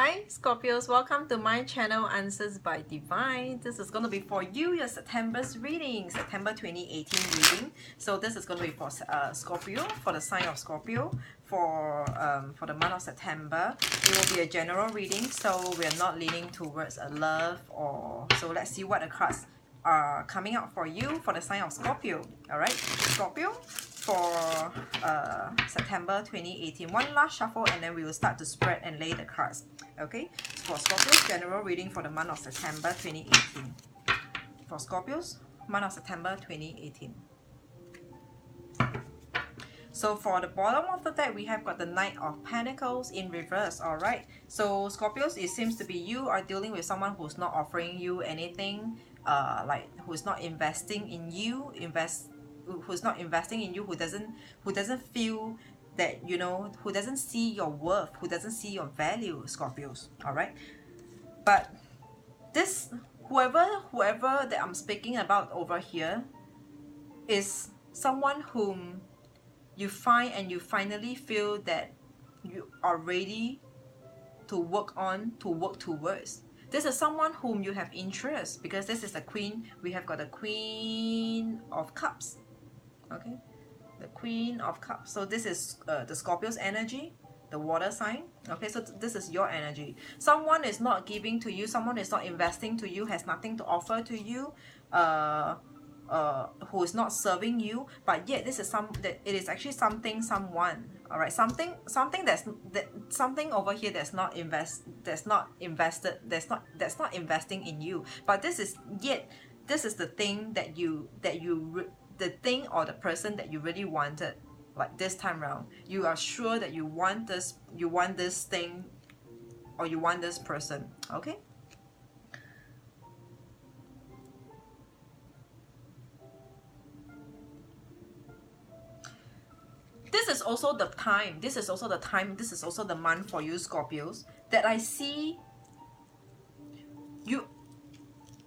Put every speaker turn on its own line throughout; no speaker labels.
Hi Scorpios, welcome to my channel Answers by Divine. This is going to be for you, your September's reading, September 2018 reading. So this is going to be for Scorpio, for the sign of Scorpio, for the month of September. It will be a general reading, so we are not leaning towards a love or so. Let's see what the cards are coming out for you for the sign of Scorpio. All right, Scorpio, for September 2018. One last shuffle and then we will start to spread and lay the cards. Okay, so for Scorpios, general reading for the month of September 2018. For Scorpios, month of September 2018. So for the bottom of the deck, we have got the Knight of Pentacles in reverse. All right, so Scorpios, it seems to be you are dealing with someone who's not offering you anything, like who's not investing in you, who's not investing in you, who doesn't feel that, you know, who doesn't see your worth, who doesn't see your value, Scorpios. All right, but this whoever that I'm speaking about over here is someone whom you find and you finally feel that you are ready to work on, to work towards. This is someone whom you have interest, because this is the Queen. We have got the Queen of Cups. Okay, the Queen of Cups. So this is the Scorpio's energy, the water sign. Okay, so this is your energy. Someone is not giving to you, someone is not investing to you, has nothing to offer to you, who is not serving you, but yet this is it is actually someone. All right, something something over here that's not investing in you. But this is the thing the thing or the person that you really wanted, like this time around. You are sure that you want this thing, or you want this person. Okay, this is also the time, this is also the month for you Scorpios, that I see you're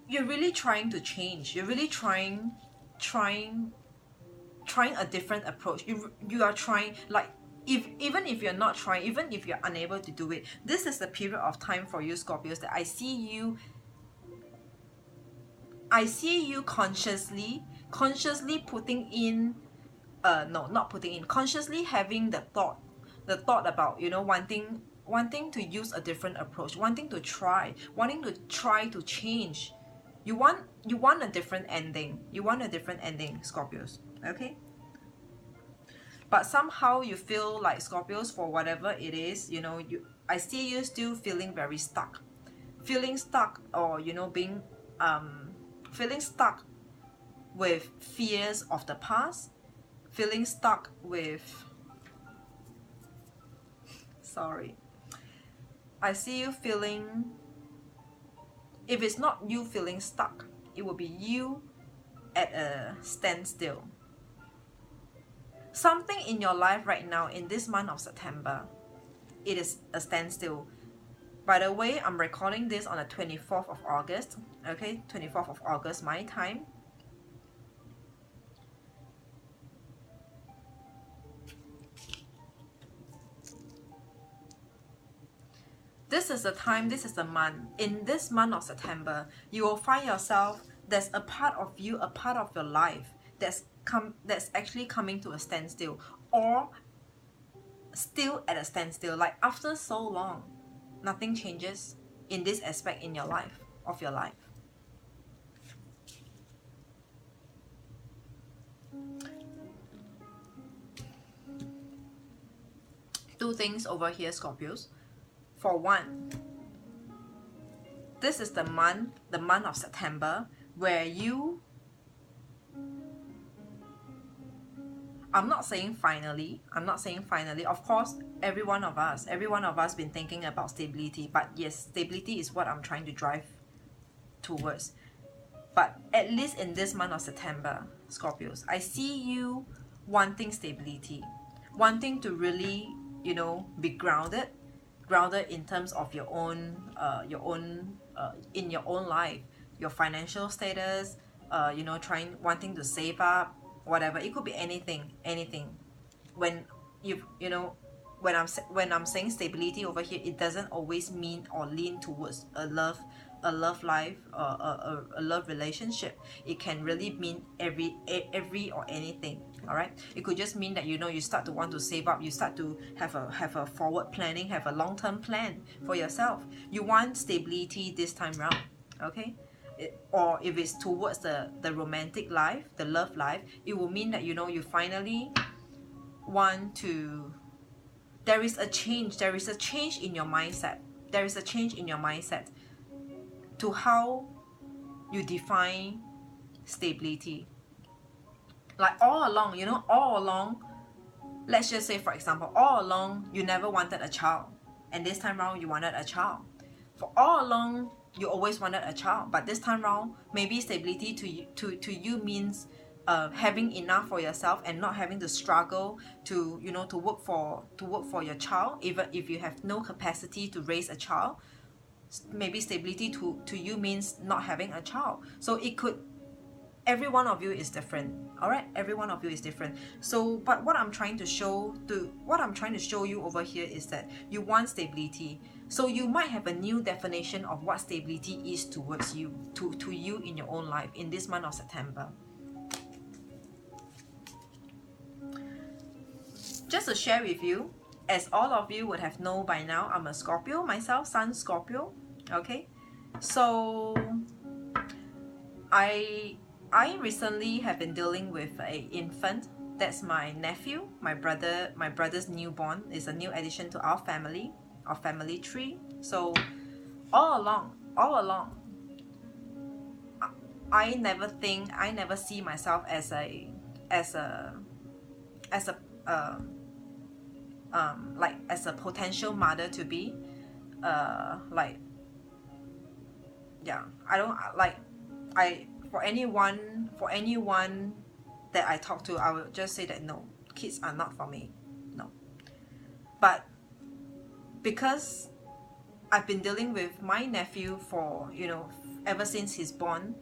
really trying to change. You're really trying a different approach. You are trying, like, even if you're not trying, even if you're unable to do it, this is the period of time for you Scorpios that I see you consciously putting in, no, not putting in, consciously having the thought about, you know, wanting to use a different approach, wanting to try to change. You want a different ending. You want a different ending, Scorpios. Okay? But somehow you feel like, Scorpios, for whatever it is, you know, I see you still feeling very stuck. Feeling stuck, or, you know, being feeling stuck with fears of the past. Feeling stuck with, sorry, I see you feeling, if it's not you feeling stuck, it will be you at a standstill. Something in your life right now, in this month of September, it is a standstill. By the way, I'm recording this on the 24th of August. Okay, 24th of August, my time. This is the time, this is the month. In this month of September, you will find yourself, there's a part of you, a part of your life that's actually coming to a standstill, or still at a standstill. Like, after so long, nothing changes in this aspect in your life, of your life. Two things over here, Scorpios. For one, this is the month of September, where you, I'm not saying finally, of course, every one of us been thinking about stability, but yes, stability is what I'm trying to drive towards. But at least in this month of September, Scorpios, I see you wanting stability, wanting to really, you know, be grounded in terms of your own in your own life, your financial status, you know, wanting to save up, whatever. It could be anything. When when I'm saying stability over here, it doesn't always mean or lean towards a love life or a love relationship. It can really mean every or anything. All right, it could just mean that, you know, you start to want to save up, you start to have a forward planning, have a long-term plan for yourself. You want stability this time round. Okay, or if it's towards the romantic life, the love life, it will mean that, you know, you finally want to, there is a change in your mindset. There is a change in your mindset to how you define stability. Like all along, you know, all along, let's just say, for example, all along you never wanted a child, and this time round you wanted a child. For all along you always wanted a child, but this time round maybe stability to you means having enough for yourself and not having to struggle to, you know, to work for your child, even if you have no capacity to raise a child. Maybe stability to you means not having a child. So it could, every one of you is different. All right, every one of you is different. So but what I'm trying to show you over here is that you want stability. So you might have a new definition of what stability is towards you, to you in your own life in this month of September. Just to share with you, as all of you would have known by now, I'm a Scorpio myself, Sun Scorpio. Okay, so I recently have been dealing with an infant. That's my nephew, my brother's newborn. Is a new addition to our family tree. So all along, I never see myself as a potential mother to be. For anyone that I talk to, I will just say that no, kids are not for me. No. But because I've been dealing with my nephew for, you know, ever since he's born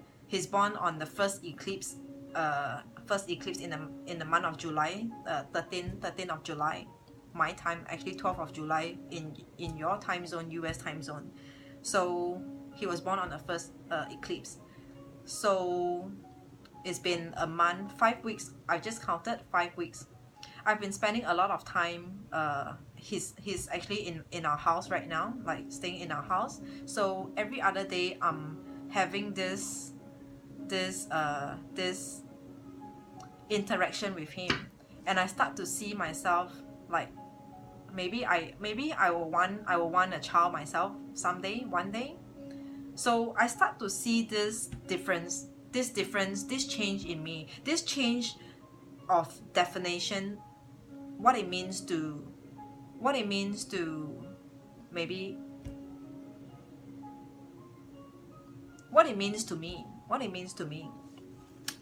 on the first eclipse in the month of July, 13th of July, my time, actually 12th of July in your time zone, US time zone. So he was born on the first eclipse. So it's been a month, 5 weeks. I just counted 5 weeks. I've been spending a lot of time. He's actually in our house right now, like staying in our house. So every other day I'm having this interaction with him, and I start to see myself like maybe I will want a child myself someday, one day. So I start to see this change in me, this change of definition, what it means to maybe what it means to me.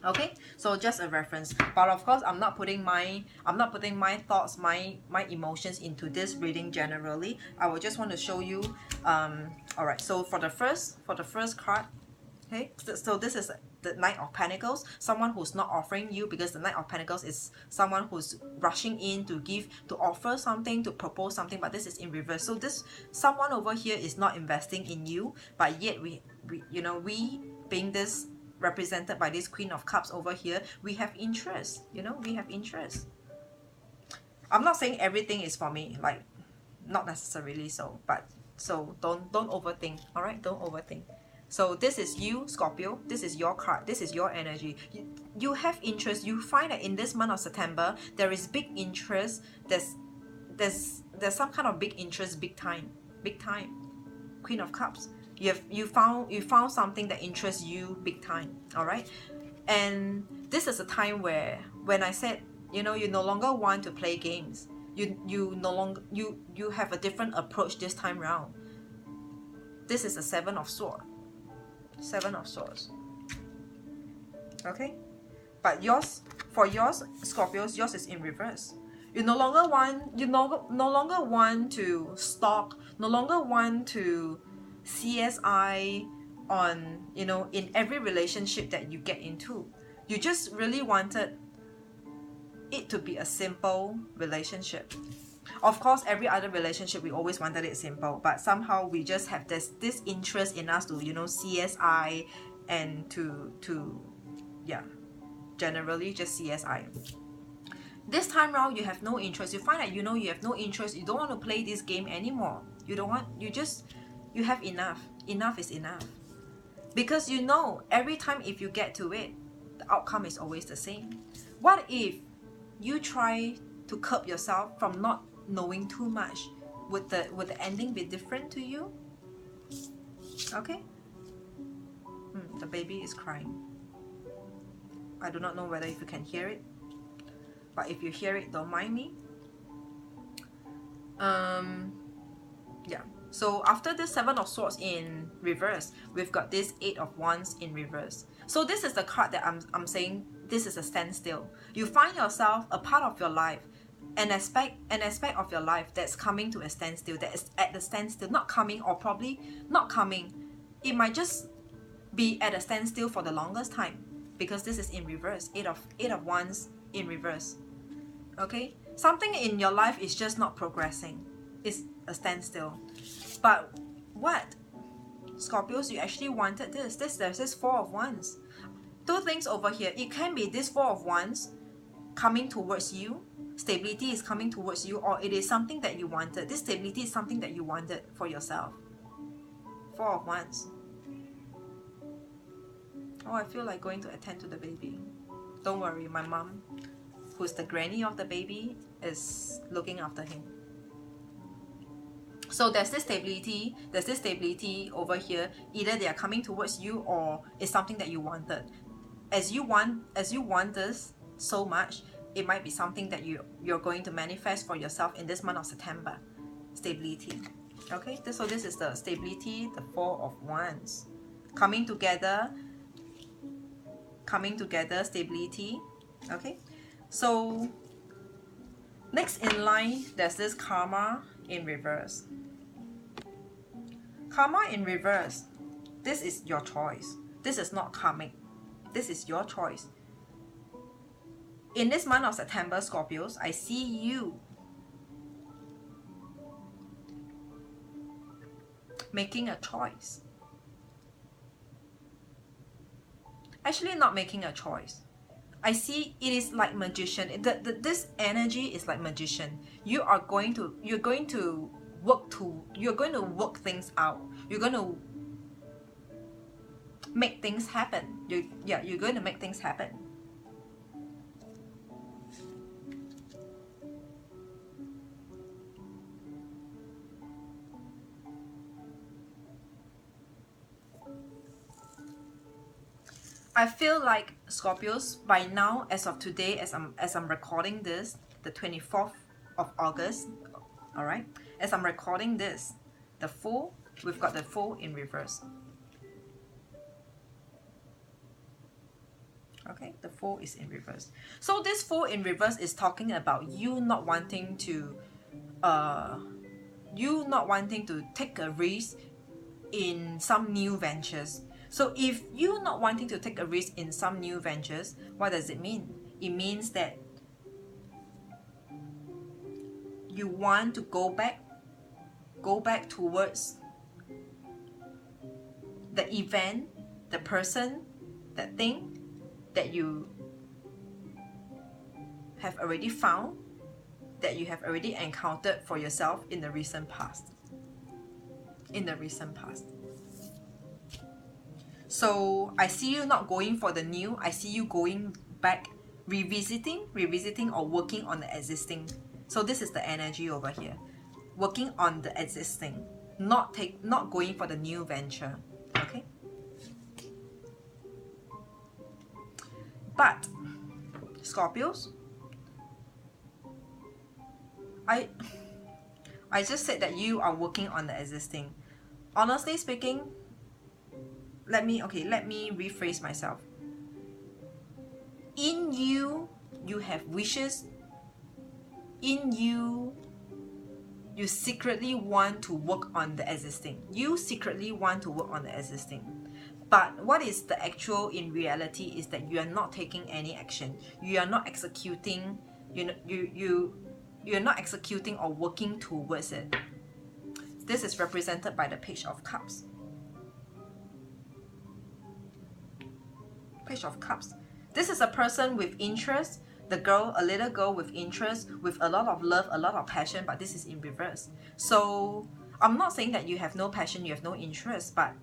Okay, so just a reference. But of course, I'm not putting my thoughts, my emotions into this reading generally. I will just want to show you. All right. So for the first card, okay. So this is the Knight of Pentacles. Someone who's not offering you, because the Knight of Pentacles is someone who's rushing in to give, to offer something, to propose something. But this is in reverse. So this someone over here is not investing in you, but yet we being this represented by this Queen of Cups over here, we have interest. We have interest. I'm not saying everything is for me, like not necessarily so, but so don't overthink. All right, don't overthink. So this is you, Scorpio. This is your card. This is your energy. You have interest. You find that in this month of September there is big interest. There's some kind of big interest, big time. Queen of Cups. You found something that interests you big time. All right, and this is a time where, when I said, you no longer want to play games. You no longer you have a different approach this time round. This is a Seven of Swords. Okay, but for yours, Scorpios, yours is in reverse. You no longer want to stalk, no longer want to CSI on, in every relationship that you get into. You just really wanted it to be a simple relationship. Of course, every other relationship, we always wanted it simple, but somehow we just have this interest in us to, you know, CSI and to yeah, generally just CSI. This time round, you have no interest. You find that, you know, you have no interest. You don't want to play this game anymore. You don't want, you have enough. Enough is enough. Because you know, every time if you get to it, the outcome is always the same. What if you try to curb yourself from not knowing too much? Would the ending be different to you? Okay. The baby is crying. I do not know whether if you can hear it, but if you hear it, don't mind me. Yeah. So after this 7 of Swords in reverse, we've got this 8 of Wands in reverse. So this is the card that I'm saying this is a standstill. You find yourself a part of your life, an aspect of your life that's coming to a standstill, that is at the standstill, not coming, or probably not coming. It might just be at a standstill for the longest time, because this is in reverse. 8 of Wands in reverse. Okay? Something in your life is just not progressing. It's a standstill. But what? Scorpios, you actually wanted this. There's this 4 of Wands. Two things over here. It can be this 4 of Wands coming towards you. Stability is coming towards you, or it is something that you wanted. This stability is something that you wanted for yourself. 4 of Wands. Oh, I feel like going to attend to the baby. Don't worry, my mom, who's the granny of the baby, is looking after him. So there's this stability over here. Either they are coming towards you, or it's something that you wanted. As you want this so much, it might be something that you're going to manifest for yourself in this month of September. Stability. Okay, so this is the stability, the 4 of Wands. Coming together, stability. Okay, so next in line, there's this karma in reverse. Karma in reverse. This is your choice. This is not karmic. This is your choice. In this month of September, Scorpios, I see you making a choice. Actually, not making a choice. I see it is like magician. This energy is like magician. You're going to work things out. You're going to make things happen. You're going to make things happen. I feel like Scorpios, by now, as of today, as I'm recording this, the 24th of August, all right, as I'm recording this, the Fool, we've got the Fool in reverse. Okay, the Fool is in reverse. So this Fool in reverse is talking about you not wanting to take a risk in some new ventures. So if you're not wanting to take a risk in some new ventures, what does it mean? It means that you want to go back towards the event, the person, the thing that you have already found, that you have already encountered for yourself in the recent past. So I see you not going for the new. I see you going back, revisiting or working on the existing. So this is the energy over here. Working on the existing, not going for the new venture. Okay? But Scorpios, I just said that you are working on the existing. Honestly speaking, let me rephrase myself. In you, you have wishes. In you, you secretly want to work on the existing. But what is the actual in reality is that you are not taking any action. You are not executing. you're not executing or working towards it. This is represented by the Page of Cups. Page of Cups. This is a person with interest, a little girl with interest, with a lot of love, a lot of passion, but this is in reverse. So I'm not saying that you have no passion, you have no interest, but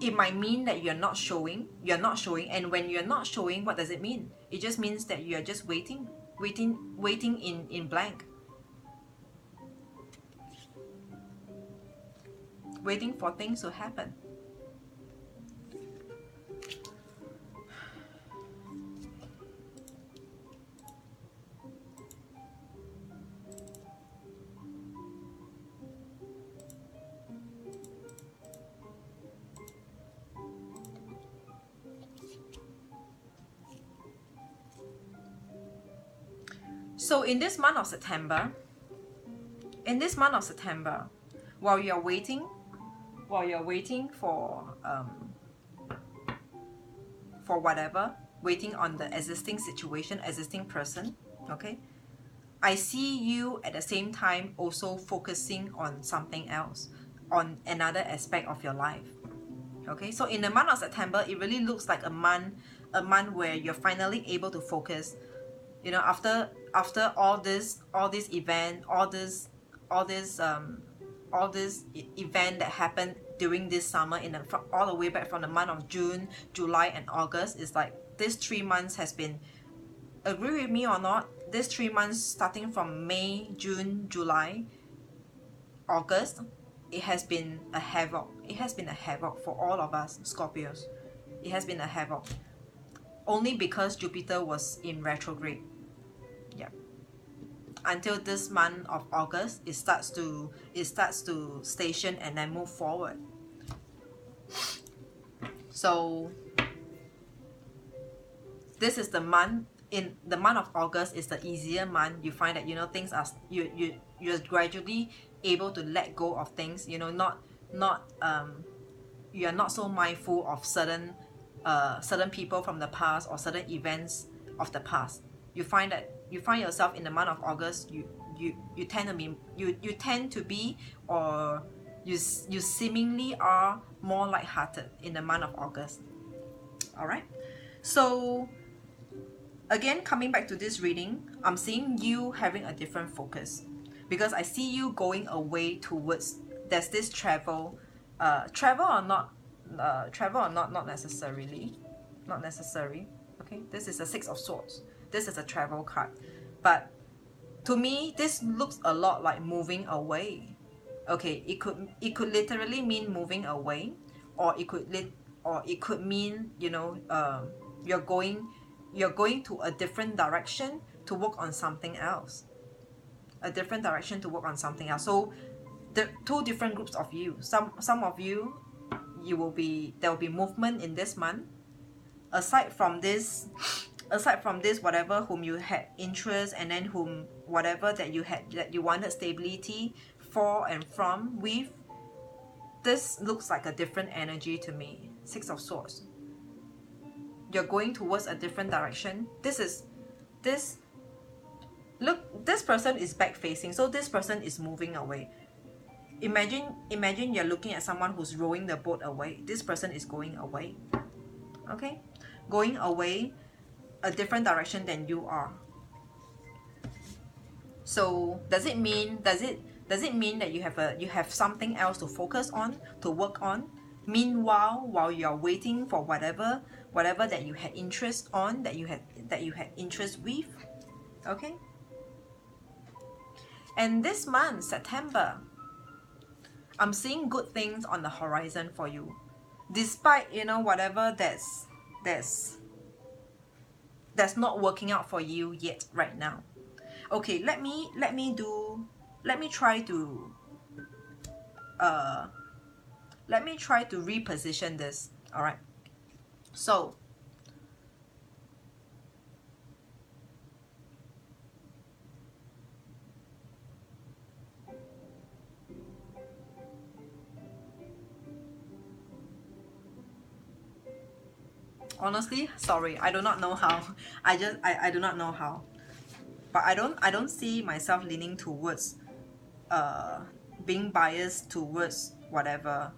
it might mean that you're not showing, and when you're not showing, what does it mean? It just means that you're just waiting in blank. Waiting for things to happen. So in this month of September, while you're waiting for whatever, waiting on the existing situation, existing person, okay, I see you at the same time also focusing on something else, on another aspect of your life. Okay, so in the month of September, it really looks like a month where you're finally able to focus. You know, after all this event, all this event that happened during this summer, all the way back from the month of June, July, and August, is like this 3 months has been, agree with me or not, this 3 months starting from May, June, July, August, it has been a havoc. It has been a havoc for all of us Scorpios. It has been a havoc. Only because Jupiter was in retrograde. Yeah. Until this month of August, it starts to station and then move forward. So this is the month. In the month of August is the easier month. You find that, you know, things are, you're gradually able to let go of things, you know, you are not so mindful of certain people from the past or certain events of the past. You find yourself in the month of August, you tend to be or you seemingly are more lighthearted in the month of August. All right, so again, coming back to this reading, I'm seeing you having a different focus, because I see you going away towards, there's this travel or not necessarily, not necessary. Okay, this is a Six of Swords. This is a travel card, but to me this looks a lot like moving away. Okay, it could literally mean moving away, or it could mean, you know, you're going to a different direction to work on something else. So the two different groups of you. Some of you, there will be movement in this month. Aside from this, whatever whom you had interest, and then whatever that you wanted stability for and from with, this looks like a different energy to me. Six of Swords. You're going towards a different direction. This person is back facing, so this person is moving away. Imagine you're looking at someone who's rowing the boat away. This person is going away. Okay, going away a different direction than you are. So does it mean that you have something else to focus on, to work on? Meanwhile, while you're waiting for whatever that you had interest on, that you had interest with. Okay, and this month, September, I'm seeing good things on the horizon for you, despite, you know, whatever that's not working out for you yet right now. Okay, let me try to reposition this. All right, so honestly, sorry, I do not know how. I do not know how. But I don't see myself leaning towards being biased towards whatever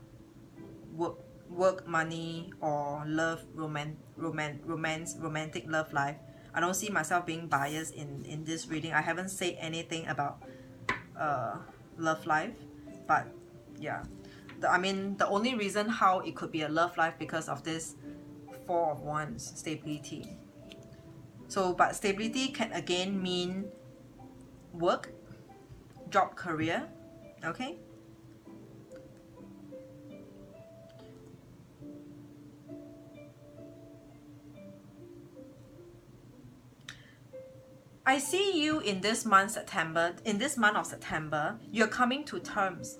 work, money, or love, romantic love life. I don't see myself being biased in this reading. I haven't said anything about love life, but yeah, I mean, the only reason how it could be a love life because of this Four of Wands, stability. So, but stability can again mean work, job, career, okay? I see you in this month, September. In this month of September, you're coming to terms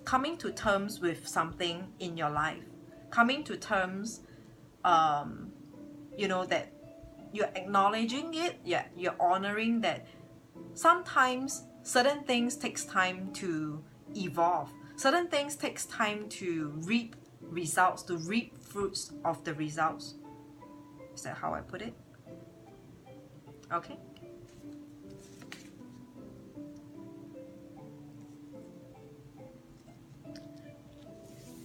with something in your life. Coming to terms, you know, that you're acknowledging it, yeah, you're honoring that sometimes certain things takes time to evolve. Certain things takes time to reap results, to reap fruits of the results. Is that how I put it? Okay.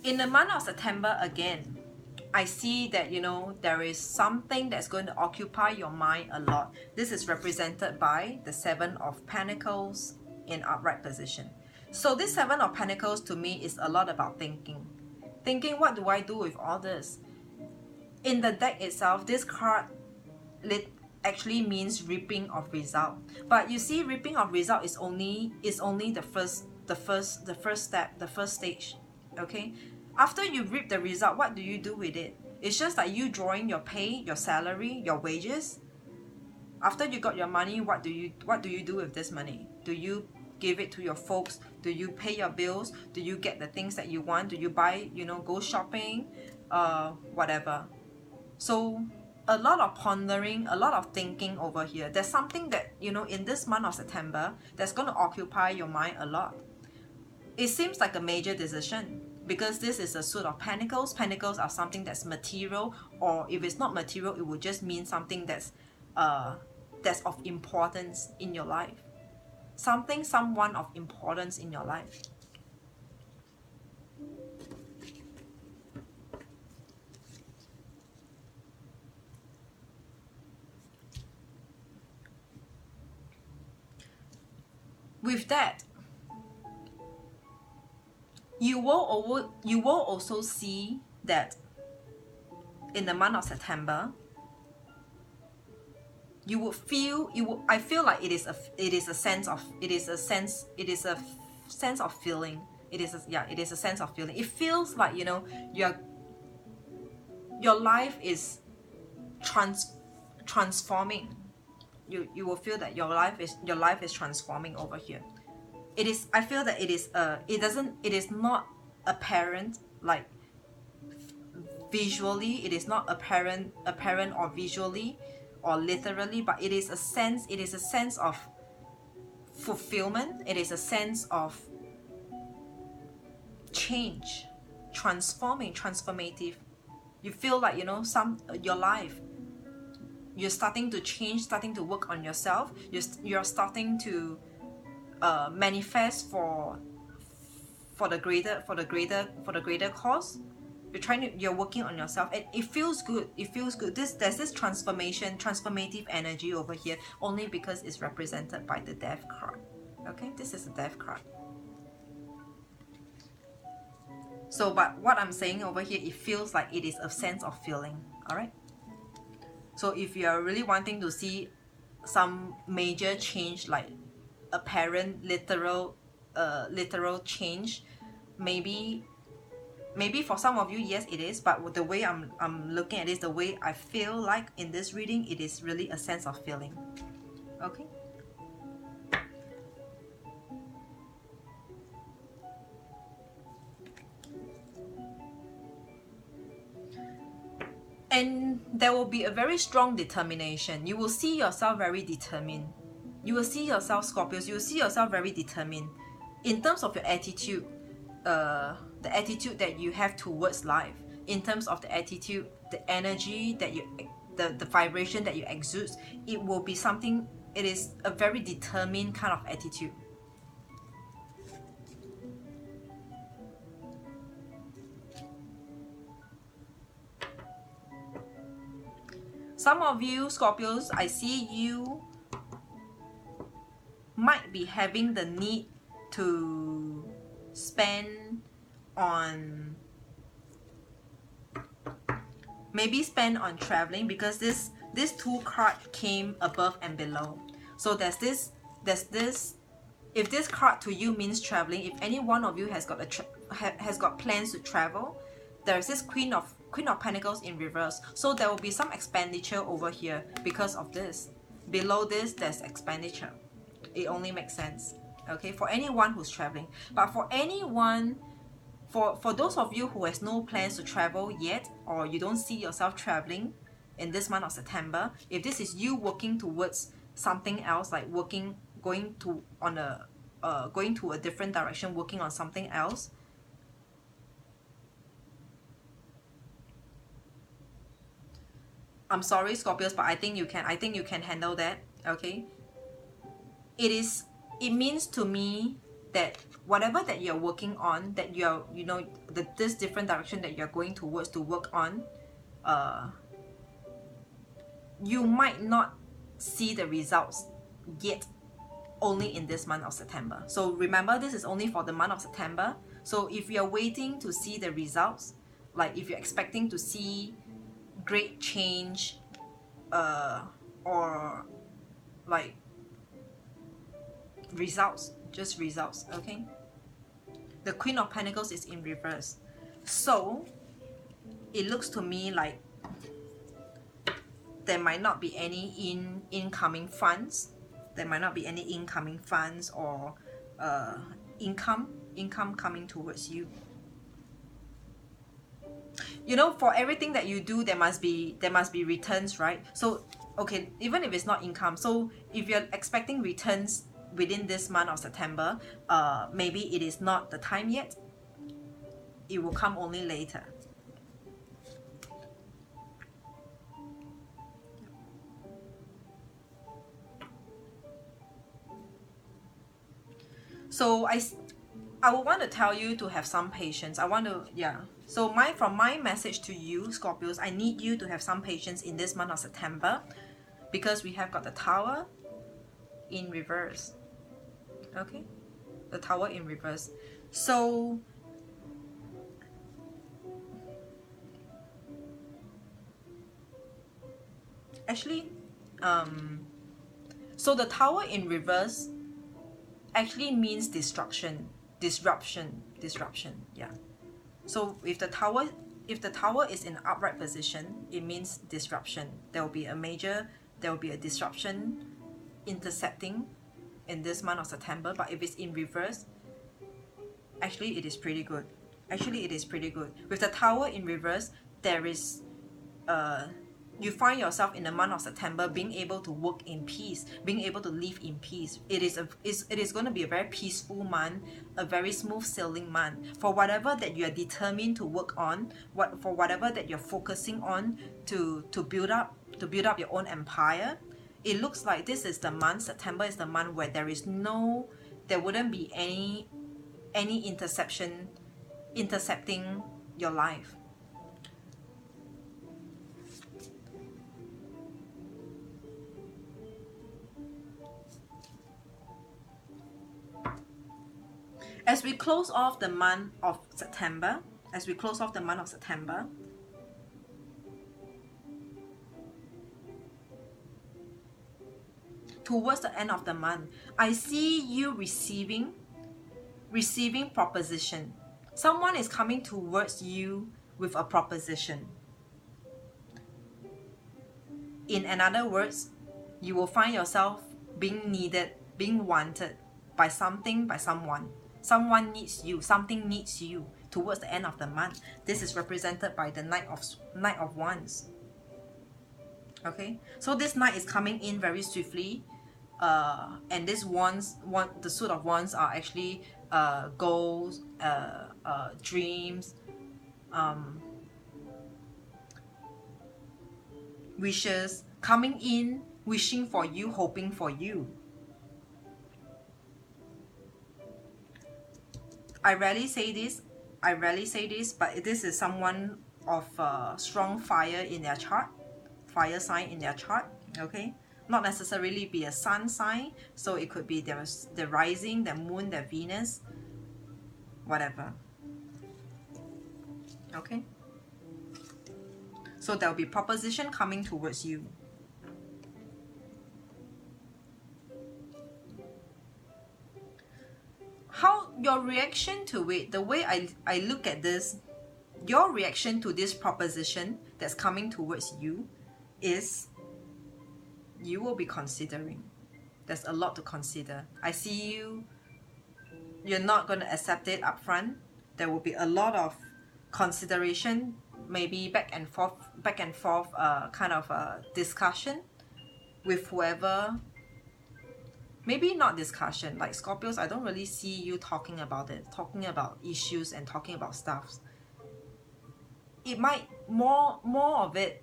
In the month of September again, I see that, you know, there is something that's going to occupy your mind a lot. This is represented by the Seven of Pentacles in upright position. So this Seven of Pentacles to me is a lot about thinking. Thinking, what do I do with all this? In the deck itself, this card actually means reaping of result. But you see, reaping of result is only the first step, the first stage. Okay? After you reap the result, what do you do with it? It's just like you drawing your pay, your salary, your wages. After you got your money, what do you do with this money? Do you give it to your folks? Do you pay your bills? Do you get the things that you want? Do you buy, you know, go shopping? Whatever. So a lot of pondering, a lot of thinking over here. There's something that, you know, in this month of September that's going to occupy your mind a lot. It seems like a major decision, because this is a suit of pentacles. Pentacles are something that's material, or if it's not material, it would just mean something that's of importance in your life. Someone of importance in your life. With that, you will also see that in the month of September, I feel like it is a sense of feeling. It is a sense of feeling. It feels like, you know, your life is transforming. You will feel that your life is transforming over here. I feel that it is not apparent, like visually. It is not apparent or visually or literally, but it is a sense of fulfillment. It is a sense of change, transformative. You feel like, you know, your life, you're starting to change, starting to work on yourself. You're starting to manifest for the greater cause. You're working on yourself, and it feels good. There's this transformative energy over here, only because it's represented by the Death card. Okay, this is a Death card. So, but what I'm saying over here, it feels like it is a sense of feeling. All right. So if you're really wanting to see some major change, like apparent literal change, maybe for some of you, yes, it is. But the way I'm looking at this, the way I feel like in this reading, it is really a sense of feeling. Okay. And there will be a very strong determination. You will see yourself very determined. You will see yourself, Scorpios, you will see yourself very determined. In terms of your attitude, the attitude that you have towards life, in terms of the attitude, the energy that you, the vibration that you exude, it will be something it is a very determined kind of attitude. Some of you Scorpios, I see you might be having the need to spend on, maybe spend on traveling, because this two card came above and below. So there's this, if this card to you means traveling, if any one of you has got plans to travel, there's this Queen of Pentacles in reverse. So there will be some expenditure over here because of this. Below this, there's expenditure. It only makes sense, okay, for anyone who's traveling. But for anyone, for those of you who has no plans to travel yet, or you don't see yourself traveling in this month of September, if this is you working towards something else, like going to a different direction, working on something else, I'm sorry, Scorpios, but I think you can handle that, okay? It means to me that whatever that you're working on, that you're, you know, this different direction that you're going towards to work on, you might not see the results yet, only in this month of September. So remember, this is only for the month of September. So if you're waiting to see the results, like if you're expecting to see great change, or like results, just results, okay? The Queen of Pentacles is in reverse. So it looks to me like there might not be any incoming funds. There might not be any incoming funds or income coming towards you. You know, for everything that you do, there must be returns, right? So okay, even if it's not income, so if you're expecting returns within this month of September, maybe it is not the time yet. It will come only later. So I would want to tell you to have some patience. I want to, yeah. So from my message to you, Scorpios, I need you to have some patience in this month of September, because we have got the Tower in reverse. Okay? The Tower in reverse. So actually, so the Tower in reverse actually means disruption, yeah. So if the Tower is in upright position, it means disruption. There will be a disruption intercepting in this month of September. But if it's in reverse, actually it is pretty good. With the Tower in reverse, there is you find yourself in the month of September being able to work in peace, being able to live in peace. It is going to be a very peaceful month, a very smooth sailing month. For whatever that you are determined to work on, for whatever that you're focusing on to build up your own empire, it looks like this is the month, September is the month where there wouldn't be any intercepting your life. As we close off the month of September, towards the end of the month, I see you receiving proposition. Someone is coming towards you with a proposition. In other words, you will find yourself being needed, being wanted by something, by someone. Someone needs you, something needs you towards the end of the month. This is represented by the Knight of Wands. Okay, so this Knight is coming in very swiftly, and this the suit of wands are actually goals, dreams, wishes coming in wishing for you, hoping for you. I rarely say this, but this is someone of strong fire in their chart, fire sign in their chart, okay? Not necessarily be a sun sign, so it could be the rising, the moon, the Venus, whatever, okay? So there'll be proposition coming towards you. How your reaction to it, the way I look at this, your reaction to this proposition that's coming towards you is you will be considering. There's a lot to consider. I see you're not going to accept it up front. There will be a lot of consideration, maybe back and forth kind of a discussion with whoever. Maybe not discussion, like Scorpios, I don't really see you talking about it, talking about issues and talking about stuff. It might, more of it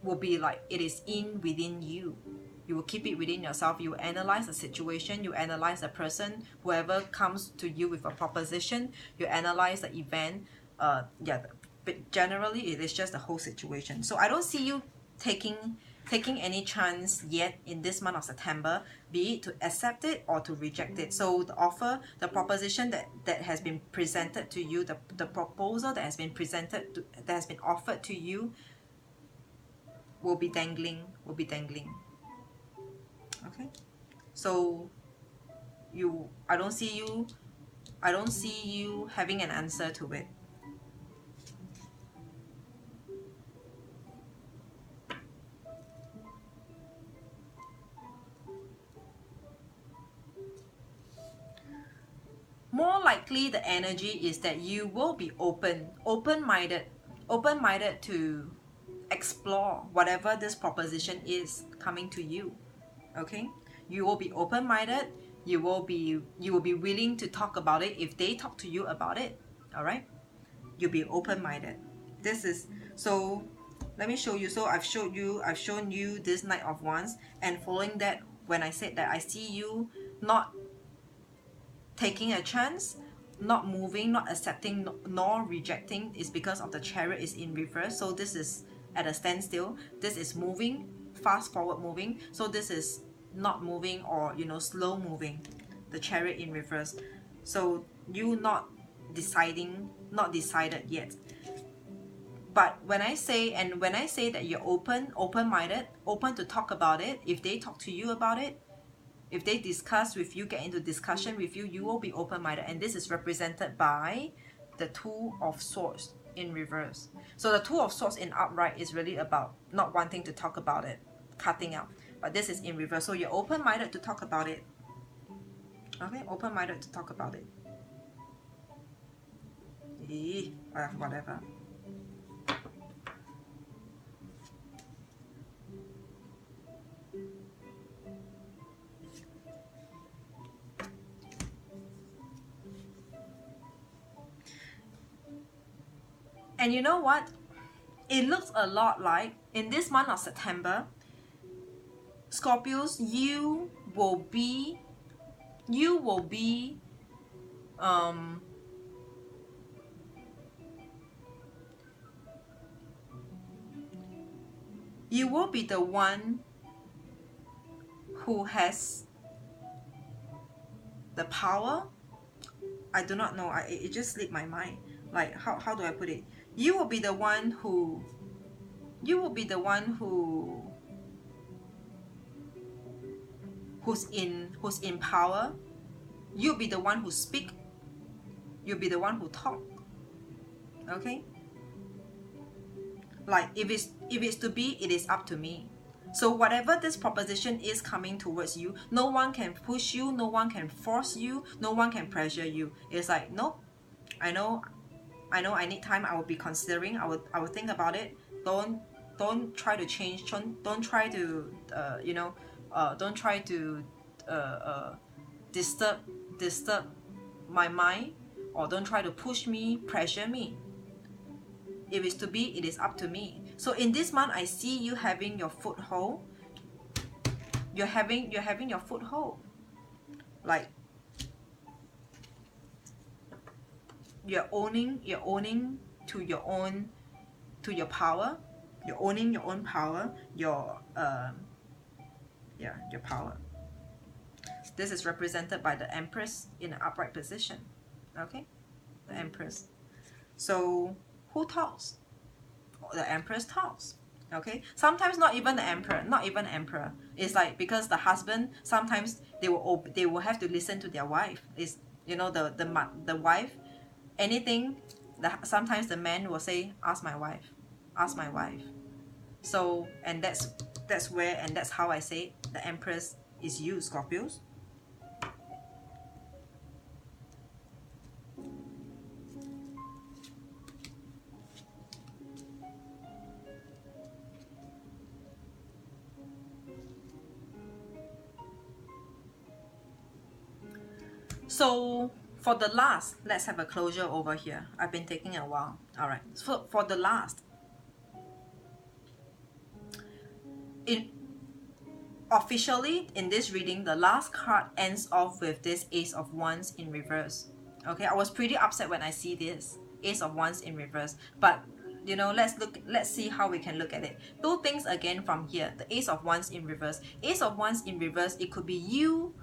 will be like it is within you. You will keep it within yourself. You analyze the situation, you analyze the person, whoever comes to you with a proposition, you analyze the event. Yeah, but generally it is just the whole situation. So I don't see you taking any chance yet in this month of September, be it to accept it or to reject it. So the offer, the proposition that has been presented to you, the proposal that has been presented that has been offered to you will be dangling. Okay? So I don't see you having an answer to it. More likely the energy is that you will be open-minded to explore whatever this proposition is coming to you. Okay? You will be open-minded, you will be willing to talk about it if they talk to you about it. All right? You'll be open-minded. This is, so let me show you. So I've shown you this Knight of Wands, and following that, when I said that I see you not taking a chance, not moving, not accepting, nor rejecting, is because of the Chariot is in reverse. So this is at a standstill. This is moving, fast forward moving. So this is not moving, or slow moving, the Chariot in reverse. So you not decided yet. But when I say that you're open-minded, open to talk about it, if they talk to you about it, if they discuss with you, get into discussion with you, you will be open-minded. And this is represented by the Two of Swords in reverse. So the Two of Swords in upright is really about not wanting to talk about it, cutting out. But this is in reverse. So you're open-minded to talk about it. Okay, open-minded to talk about it. Whatever. And you know what? It looks a lot like, in this month of September, Scorpios, you will be the one who has the power. I do not know. It just slipped my mind. Like, how do I put it? You will be the one who's in power. You'll be the one who speak. You'll be the one who talk. Okay? Like, if it's to be, it is up to me. So whatever this proposition is coming towards you, no one can push you, no one can force you, no one can pressure you. It's like, nope, I know I need time. I will be considering. I will think about it. Don't try to change. Don't try to don't try to disturb my mind, or don't try to push me, pressure me. If it's to be, it is up to me. So in this month, I see you having your foothold. you're having your foothold. Like you're owning to your power. You're owning your own power, your power. This is represented by the Empress in an upright position. Okay, the Empress. So who talks? The Empress talks. Okay, sometimes not even the emperor. It's like, because the husband, sometimes they will have to listen to their wife. Is, you know, the wife, anything, sometimes the man will say, ask my wife. So, and that's where, and that's how I say the Empress is you, Scorpios. So for the last, let's have a closure over here. I've been taking a while. All right. So for the last, officially in this reading, the last card ends off with this Ace of Wands in reverse. Okay, I was pretty upset when I see this Ace of Wands in reverse, but you know, let's see how we can look at it. Two things again from here. The Ace of Wands in reverse. Ace of Wands in reverse, it could be you,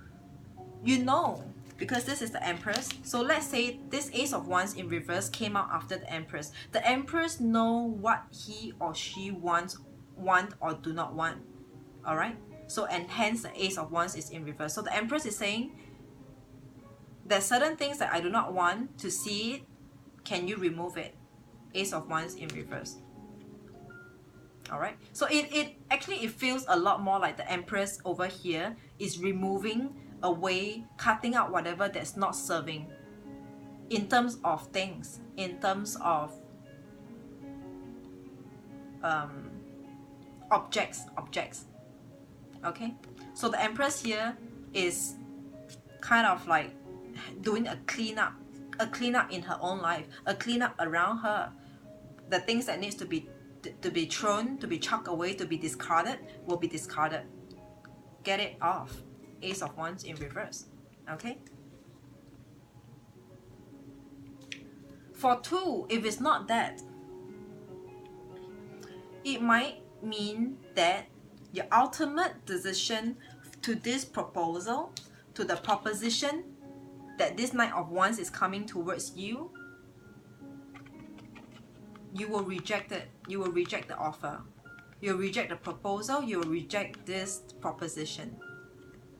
you know, because this is the Empress. So let's say this Ace of Wands in reverse came out after the Empress. The Empress know what he or she want or do not want. All right. So, and hence the Ace of Wands is in reverse. So the Empress is saying, there's certain things that I do not want to see it. Can you remove it? Ace of Wands in reverse. All right. So it actually feels a lot more like the Empress over here is removing away, cutting out whatever that's not serving in terms of things, in terms of objects. Okay, so the Empress here is kind of like doing a cleanup in her own life, a cleanup around her. The things that needs to be thrown, to be chucked away, to be discarded, will be discarded. Get it off. Ace of Wands in reverse. Okay. For two, if it's not that, it might mean that your ultimate decision to this proposal, to the proposition that this Knight of Wands is coming towards you, you will reject it. You will reject the offer. You will reject the proposal. You will reject this proposition.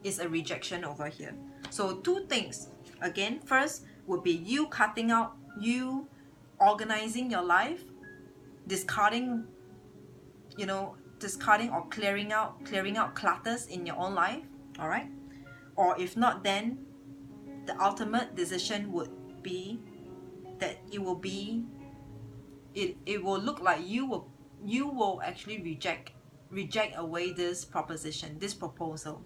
It's a rejection over here. So two things. Again, first would be you cutting out, you organizing your life, discarding, you know, discarding or clearing out clutters in your own life. All right. Or if not, then the ultimate decision would be that it will be, it will look like you will actually reject away this proposition, this proposal.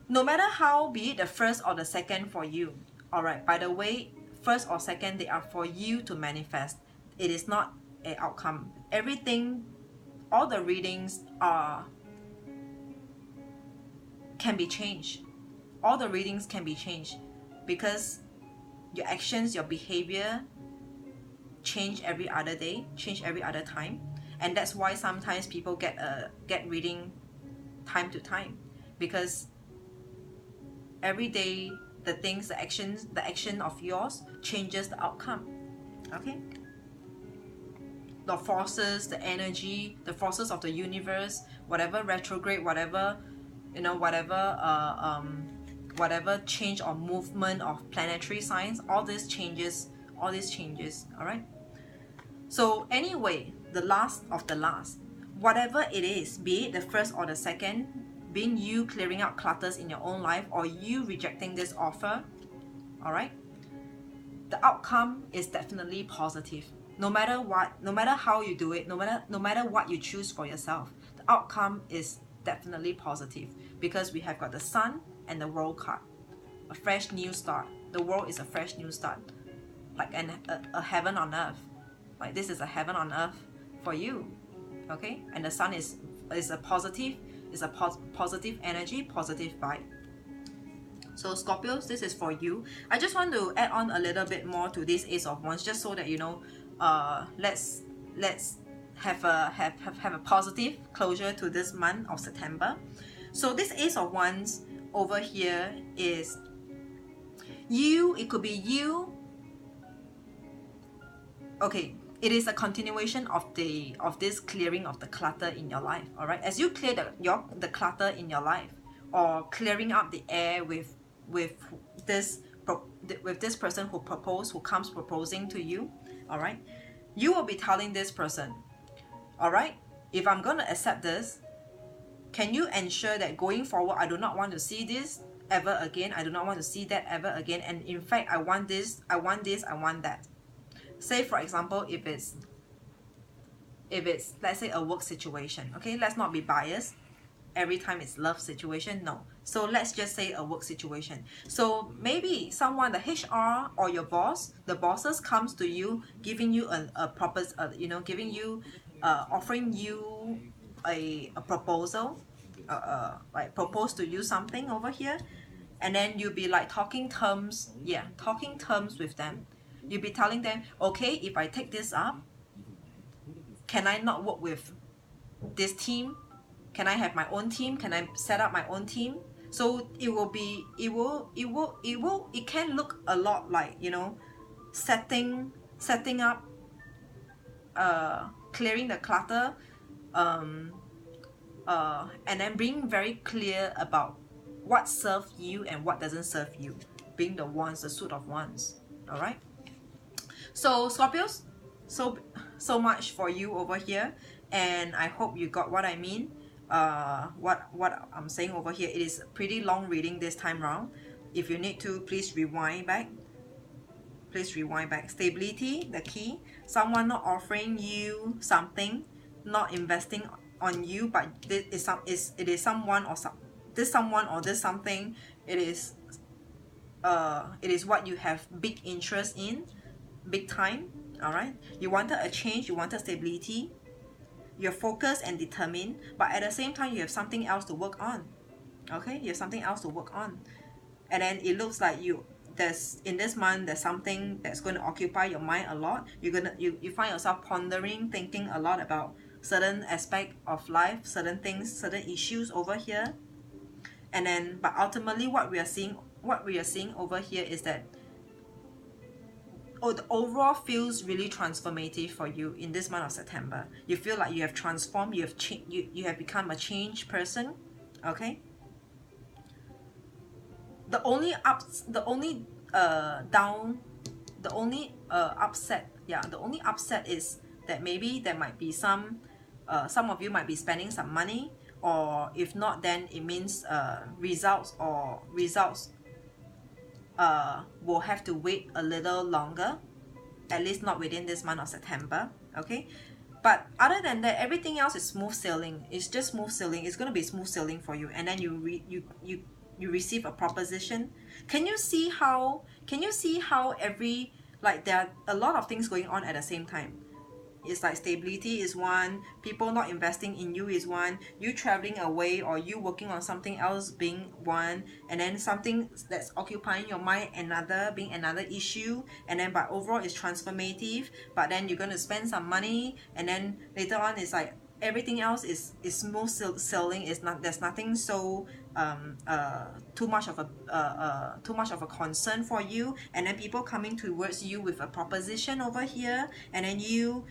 No matter how, be it the first or the second for you. All right. By the way, first or second, they are for you to manifest. It is not an outcome. Everything, all the readings can be changed. All the readings can be changed because your actions, your behavior change every other day, change every other time, and that's why sometimes people get reading time to time, because every day the things, the action of yours changes the outcome. Okay. The forces, the energy, the forces of the universe, whatever retrograde, whatever, you know, whatever change or movement of planetary signs, all these changes. All right. So anyway, the last of the last, whatever it is, be it the first or the second, being you clearing out clutters in your own life or you rejecting this offer, all right, the outcome is definitely positive. No matter what, no matter how you do it, no matter what you choose for yourself, the outcome is definitely positive because we have got the Sun and the World card. A fresh new start. The World is a fresh new start. Like a heaven on earth. Like this is a heaven on earth for you. Okay? And the Sun is a positive. It's a positive energy, positive vibe. So Scorpios, this is for you. I just want to add on a little bit more to this Ace of Wands, just so that you know, let's have a positive closure to this month of September. So this Ace of Wands over here is you. It could be you. Okay, it is a continuation of this clearing of the clutter in your life. All right, as you clear the clutter in your life, or clearing up the air with this person who comes proposing to you. All right, you will be telling this person, all right, if I'm going to accept this, can you ensure that going forward I do not want to see this ever again, I do not want to see that ever again, and in fact I want this, I want that. Say for example, if it's let's say a work situation, okay, let's not be biased every time it's love situation, no. So let's just say a work situation. So maybe someone, the HR or your boss, the bosses comes to you, giving you a proposal, giving you offering you a proposal, like propose to you something over here, and then you'll be like talking terms with them. You'll be telling them, okay, if I take this up, can I not work with this team? Can I have my own team? Can I set up my own team? So it can look a lot like, you know, setting up, clearing the clutter, and then being very clear about what serves you and what doesn't serve you, being the wands, the suit of wands. All right, so Scorpios, so much for you over here, and I hope you got what I mean. What I'm saying over here. It is a pretty long reading this time round. If you need to, please rewind back. Stability, the key. Someone not offering you something, not investing on you, but it is someone or this something. It is what you have big interest in, big time. All right, you wanted a change, you wanted stability. You're focused and determined, but at the same time you have something else to work on. Okay, you have something else to work on, and then it looks like in this month there's something that's going to occupy your mind a lot. You find yourself pondering, thinking a lot about certain aspect of life, certain things, certain issues over here, and then but ultimately what we are seeing over here is that the overall feels really transformative for you in this month of September. You feel like you have transformed, you have become a changed person. Okay, the only upset is that maybe there might be some of you might be spending some money, or if not, then it means results will have to wait a little longer, at least not within this month of September. Okay, but other than that, everything else is smooth sailing. It's just smooth sailing. It's going to be smooth sailing for you, and then you receive a proposition. Can you see how every, like, there are a lot of things going on at the same time? It's like stability is one, people not investing in you is one, you traveling away or you working on something else being one, and then something that's occupying your mind being another issue, and then but overall it's transformative, but then you're going to spend some money, and then later on it's like everything else is smooth sailing. There's nothing so too much of a concern for you, and then people coming towards you with a proposition over here, and then you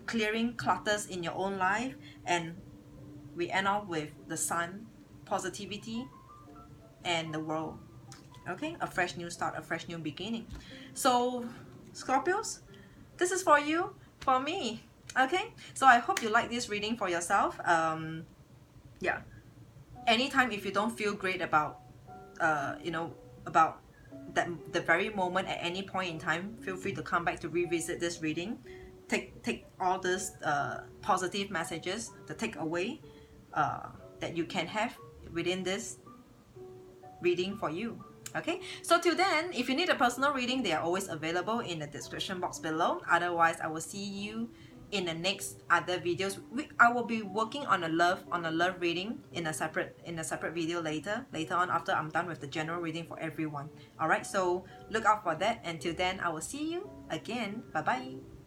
clearing clutters in your own life, and we end up with the sun, positivity, and the world. Okay, a fresh new start, a fresh new beginning. So Scorpios, this is for you, for me. Okay, so I hope you like this reading for yourself. Yeah, anytime if you don't feel great about about the very moment at any point in time, feel free to come back to revisit this reading. Take all these positive messages, the takeaway that you can have within this reading for you. Okay, so till then, if you need a personal reading, they are always available in the description box below. Otherwise, I will see you in the next other videos. I will be working on a love reading in a separate video later on, after I'm done with the general reading for everyone. All right, so look out for that. Until then, I will see you again. Bye bye.